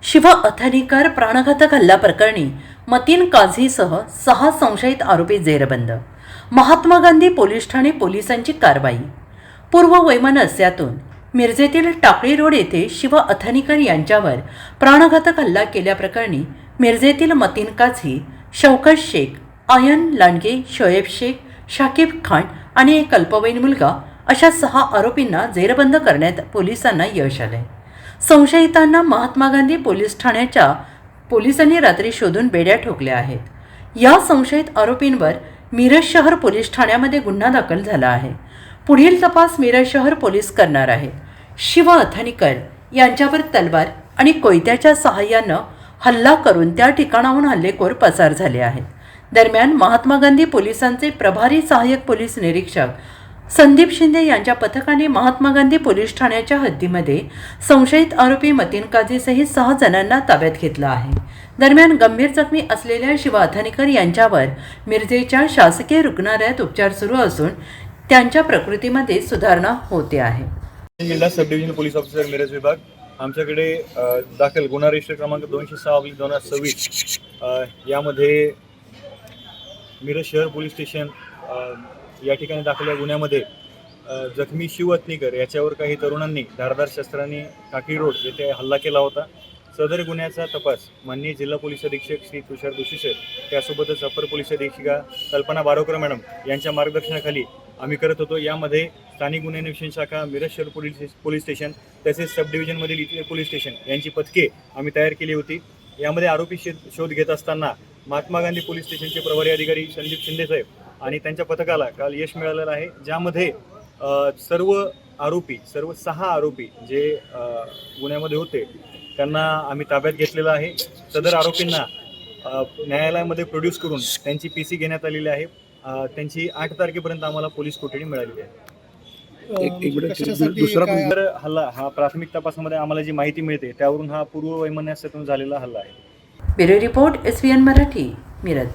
शिव अथनीकर प्राणघातक हल्ला प्रकरणी मतीन काझीसह 6 संशयित आरोपी जेरबंद. महात्मा गांधी पोलीस ठाणे पोलिसांची कारवाई. पूर्व वैमनस्यातून मिरजेतील टाकळी रोड येथे शिव अथनीकर यांच्यावर प्राणघातक हल्ला केल्याप्रकरणी मिरजेतील मतीन काझी, शौकत शेख, आयन लांडगे, शोएब शेख, शाकिब खान आणि एक अल्पवयीन मुलगा अशा 6 आरोपींना जेरबंद करण्यात पोलिसांना यश आले. संशयितांना महात्मा गांधी पोलीस ठाण्याच्या पोलिसांनी रात्री शोधून बेड्या ठोकल्या आहेत. या संशयित आरोपींवर मिरज शहर पोलीस ठाण्यामध्ये गुन्हा दाखल झाला आहे. पुढील तपास मिरज शहर पोलीस करणार आहेत. शिव अथनीकर यांच्यावर तलवार आणि कोयत्याच्या सहाय्यानं हल्ला करून त्या ठिकाणाहून हल्लेखोर पसार झाले आहेत. दरम्यान महात्मा गांधी पोलिसांचे प्रभारी सहाय्यक पोलीस निरीक्षक संदीप शिंदे यांच्या पथकाने महात्मा गांधी पोलीस ठाण्याच्या हद्दीमध्ये संशयित आरोपी मतीन काझीसहित 6 जणांना ताब्यात घेतलं आहे. दरम्यान गंभीर जखमी असलेल्या शिव अथनीकर यांच्यावर मिरजेच्या शासकीय रुग्णालयात उपचार सुरू असून त्यांच्या प्रकृतीमध्ये सुधारणा होते आहे. जिल्हा सब डिव्हिजन पोलीस ऑफिसर मिरज विभाग आमच्याकडे दाखल गुन्हा रजिस्टर क्रमांक 206/2026 यामध्ये मिरज शहर पोलीस स्टेशन या ठिकाणी दाखल या गुन्ह्यामध्ये जखमी शिव अथनीकर याच्यावर काही तरुणांनी धारदार शस्त्रांनी टाकळी रोड येथे हल्ला केला होता. सदर गुन्ह्याचा तपास माननीय जिल्हा पोलीस अधीक्षक श्री तुषार जोशी सर, त्यासोबतच अपर पोलीस अधीक्षिका कल्पना बारोकर मॅडम यांच्या मार्गदर्शनाखाली आम्ही करत होतो. यामध्ये स्थानिक गुन्हे अन्वेषण शाखा, मिरज शहर पोलीस स्टेशन तसेच सब डिव्हिजनमधील इथले पोलीस स्टेशन यांची पथके आम्ही तयार केली होती. यामध्ये आरोपी शोध घेत असताना महात्मा गांधी पोलीस स्टेशनचे प्रभारी अधिकारी संदीप शिंदे साहेब आणि त्यांच्या पथकाला काल यश मिळालेलं आहे. ज्यामध्ये सर्व 6 आरोपी जे गुन्ह्यामध्ये होते त्यांना आम्ही ताब्यात घेतलेलं आहे. सदर आरोपींना न्यायालयामध्ये प्रोड्यूस करून त्यांची PC घेण्यात आलेली आहे. त्यांची 8 तारखेपर्यंत आम्हाला पोलीस कोठडी मिळालेली आहे. दुसरा हल्ला हा प्राथमिक तपासामध्ये आम्हाला जी माहिती मिळते त्यावरून हा पूर्व वैमनस्यातून झालेला हल्ला आहे. Bureau report SVN Marathi, Miraj.